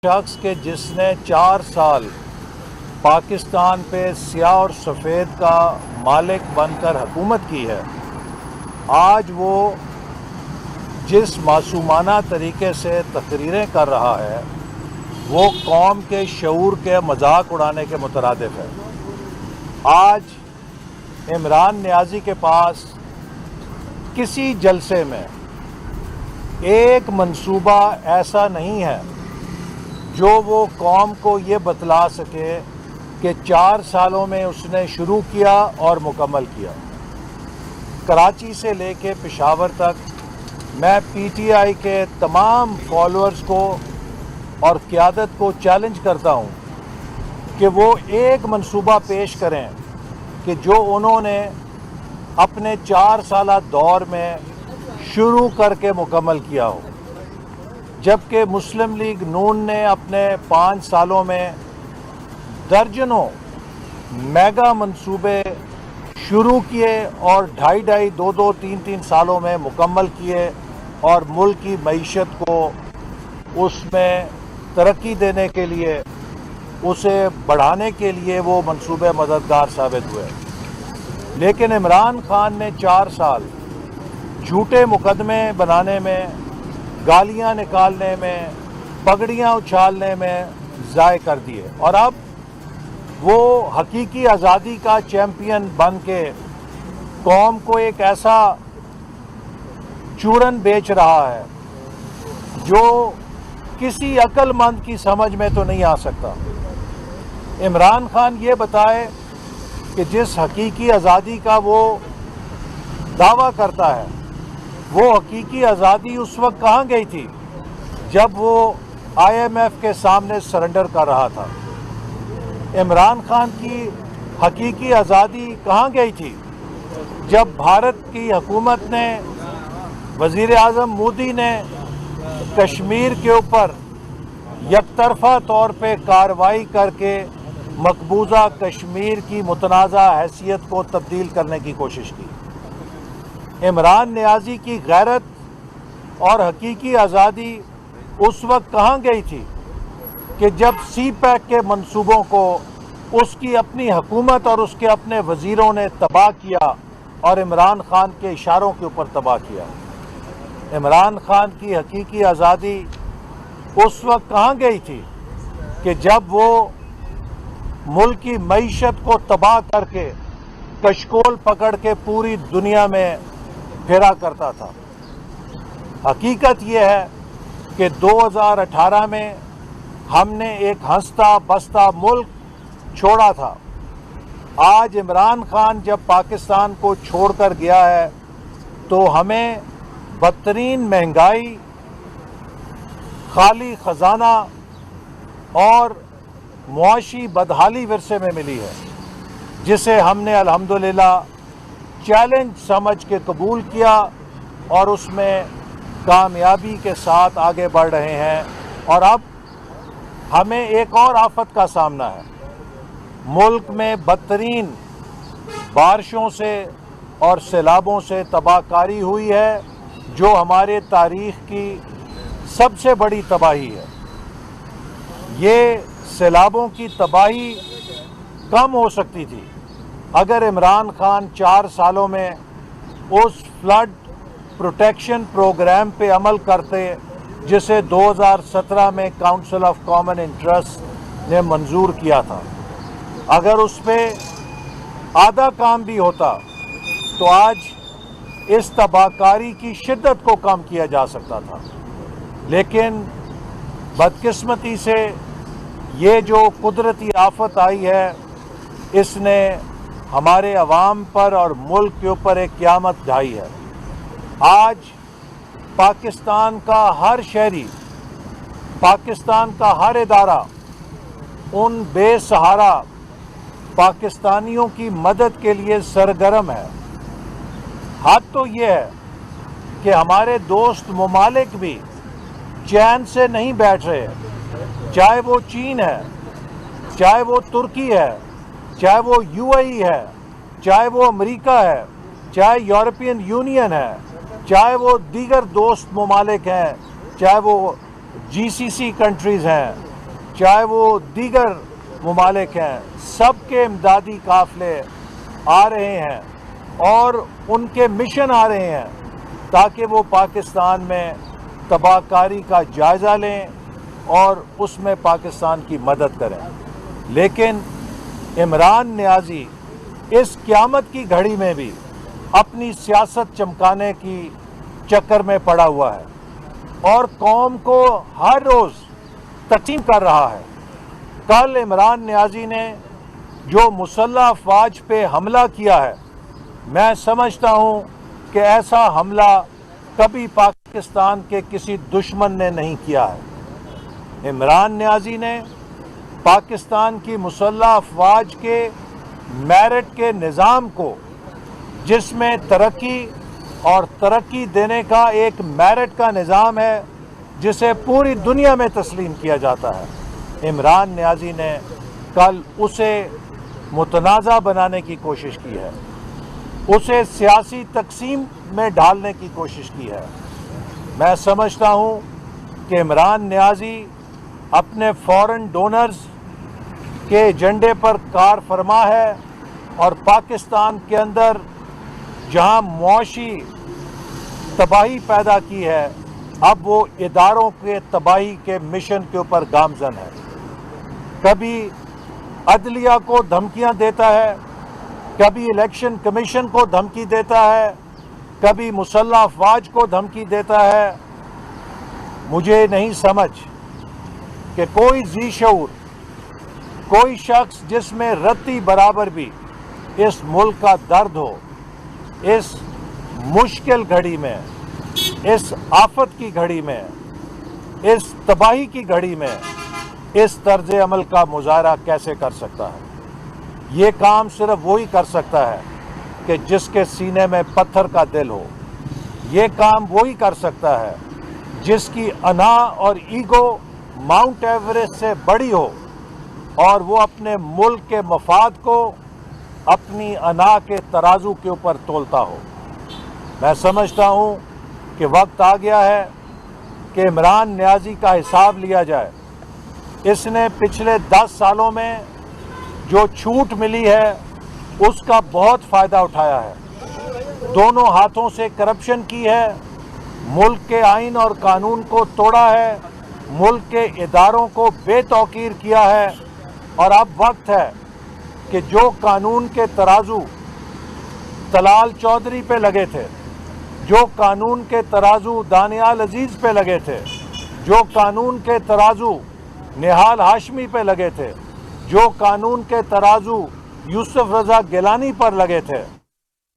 شخص کے جس نے 4 سال پاکستان پہ سیاہ اور سفید کا مالک بن کر حکومت کی ہے، آج وہ جس معصومانہ طریقے سے تقریریں کر رہا ہے وہ قوم کے شعور کے مذاق اڑانے کے مترادف ہے۔ آج عمران نیازی کے پاس کسی جلسے میں ایک منصوبہ ایسا نہیں ہے جو وہ قوم کو یہ بتلا سکے کہ 4 سالوں میں اس نے شروع کیا اور مکمل کیا۔ کراچی سے لے کے پشاور تک میں پی ٹی آئی کے تمام فالوورز کو اور قیادت کو چیلنج کرتا ہوں کہ وہ ایک منصوبہ پیش کریں کہ جو انہوں نے اپنے 4 سالہ دور میں شروع کر کے مکمل کیا ہو، جبکہ مسلم لیگ نون نے اپنے 5 سالوں میں درجنوں میگا منصوبے شروع کیے اور 2.5 2 3 سالوں میں مکمل کیے اور ملک کی معیشت کو اس میں ترقی دینے کے لیے، اسے بڑھانے کے لیے وہ منصوبے مددگار ثابت ہوئے۔ لیکن عمران خان نے 4 سال جھوٹے مقدمے بنانے میں، گالیاں نکالنے میں، پگڑیاں اچھالنے میں ضائع کر دیے، اور اب وہ حقیقی آزادی کا چیمپئن بن کے قوم کو ایک ایسا چورن بیچ رہا ہے جو کسی عقل مند کی سمجھ میں تو نہیں آ سکتا۔ عمران خان یہ بتائے کہ جس حقیقی آزادی کا وہ دعویٰ کرتا ہے، وہ حقیقی آزادی اس وقت کہاں گئی تھی جب وہ آئی ایم ایف کے سامنے سرنڈر کر رہا تھا؟ عمران خان کی حقیقی آزادی کہاں گئی تھی جب بھارت کی حکومت نے، وزیر اعظم مودی نے کشمیر کے اوپر یک طرفہ طور پہ کارروائی کر کے مقبوضہ کشمیر کی متنازع حیثیت کو تبدیل کرنے کی کوشش کی؟ عمران نیازی کی غیرت اور حقیقی آزادی اس وقت کہاں گئی تھی کہ جب سی پیک کے منصوبوں کو اس کی اپنی حکومت اور اس کے اپنے وزیروں نے تباہ کیا اور عمران خان کے اشاروں کے اوپر تباہ کیا؟ عمران خان کی حقیقی آزادی اس وقت کہاں گئی تھی کہ جب وہ ملک کی معیشت کو تباہ کر کے کشکول پکڑ کے پوری دنیا میں پھیرا کرتا تھا؟ حقیقت یہ ہے کہ 2018 میں ہم نے ایک ہنستا بستا ملک چھوڑا تھا۔ آج عمران خان جب پاکستان کو چھوڑ کر گیا ہے تو ہمیں بدترین مہنگائی، خالی خزانہ اور معاشی بدحالی ورثے میں ملی ہے، جسے ہم نے الحمدللہ چیلنج سمجھ کے قبول کیا اور اس میں کامیابی کے ساتھ آگے بڑھ رہے ہیں۔ اور اب ہمیں ایک اور آفت کا سامنا ہے۔ ملک میں بدترین بارشوں سے اور سیلابوں سے تباہ کاری ہوئی ہے، جو ہمارے تاریخ کی سب سے بڑی تباہی ہے۔ یہ سیلابوں کی تباہی کم ہو سکتی تھی اگر عمران خان 4 سالوں میں اس فلڈ پروٹیکشن پروگرام پہ عمل کرتے جسے 2017 میں کاؤنسل آف کامن انٹرسٹ نے منظور کیا تھا۔ اگر اس پہ آدھا کام بھی ہوتا تو آج اس تباہ کاری کی شدت کو کم کیا جا سکتا تھا، لیکن بدقسمتی سے یہ جو قدرتی آفت آئی ہے، اس نے ہمارے عوام پر اور ملک کے اوپر ایک قیامت ڈھائی ہے۔ آج پاکستان کا ہر شہری، پاکستان کا ہر ادارہ ان بے سہارا پاکستانیوں کی مدد کے لیے سرگرم ہے۔ حد تو یہ ہے کہ ہمارے دوست ممالک بھی چین سے نہیں بیٹھ رہے، چاہے وہ چین ہے، چاہے وہ ترکی ہے، چاہے وہ یو اے ای ہے، چاہے وہ امریکہ ہے، چاہے یورپین یونین ہے، چاہے وہ دیگر دوست ممالک ہیں، چاہے وہ جی سی سی کنٹریز ہیں، چاہے وہ دیگر ممالک ہیں، سب کے امدادی قافلے آ رہے ہیں اور ان کے مشن آ رہے ہیں تاکہ وہ پاکستان میں تباہ کاری کا جائزہ لیں اور اس میں پاکستان کی مدد کریں۔ لیکن عمران نیازی اس قیامت کی گھڑی میں بھی اپنی سیاست چمکانے کی چکر میں پڑا ہوا ہے اور قوم کو ہر روز تقسیم کر رہا ہے۔ کل عمران نیازی نے جو مسلح افواج پہ حملہ کیا ہے، میں سمجھتا ہوں کہ ایسا حملہ کبھی پاکستان کے کسی دشمن نے نہیں کیا ہے۔ عمران نیازی نے پاکستان کی مسلح افواج کے میرٹ کے نظام کو، جس میں ترقی اور ترقی دینے کا ایک میرٹ کا نظام ہے جسے پوری دنیا میں تسلیم کیا جاتا ہے، عمران نیازی نے کل اسے متنازع بنانے کی کوشش کی ہے، اسے سیاسی تقسیم میں ڈالنے کی کوشش کی ہے۔ میں سمجھتا ہوں کہ عمران نیازی اپنے فورن ڈونرز کے ایجنڈے پر کار فرما ہے اور پاکستان کے اندر جہاں معاشی تباہی پیدا کی ہے، اب وہ اداروں کے تباہی کے مشن کے اوپر گامزن ہے۔ کبھی عدلیہ کو دھمکیاں دیتا ہے، کبھی الیکشن کمیشن کو دھمکی دیتا ہے، کبھی مسلح افواج کو دھمکی دیتا ہے۔ مجھے نہیں سمجھ کہ کوئی ذی شعور، کوئی شخص جس میں رتی برابر بھی اس ملک کا درد ہو، اس مشکل گھڑی میں، اس آفت کی گھڑی میں، اس تباہی کی گھڑی میں اس طرز عمل کا مظاہرہ کیسے کر سکتا ہے؟ یہ کام صرف وہی کر سکتا ہے کہ جس کے سینے میں پتھر کا دل ہو۔ یہ کام وہی کر سکتا ہے جس کی انا اور ایگو ماؤنٹ ایوریسٹ سے بڑی ہو اور وہ اپنے ملک کے مفاد کو اپنی انا کے ترازو کے اوپر تولتا ہو۔ میں سمجھتا ہوں کہ وقت آ گیا ہے کہ عمران نیازی کا حساب لیا جائے۔ اس نے پچھلے 10 سالوں میں جو چھوٹ ملی ہے اس کا بہت فائدہ اٹھایا ہے، دونوں ہاتھوں سے کرپشن کی ہے، ملک کے آئین اور قانون کو توڑا ہے، ملک کے اداروں کو بے توقیر کیا ہے، اور اب وقت ہے کہ جو قانون کے ترازو طلال چودھری پہ لگے تھے، جو قانون کے ترازو دانیال عزیز پہ لگے تھے، جو قانون کے ترازو نہال ہاشمی پہ لگے تھے، جو قانون کے ترازو یوسف رضا گیلانی پر لگے تھے،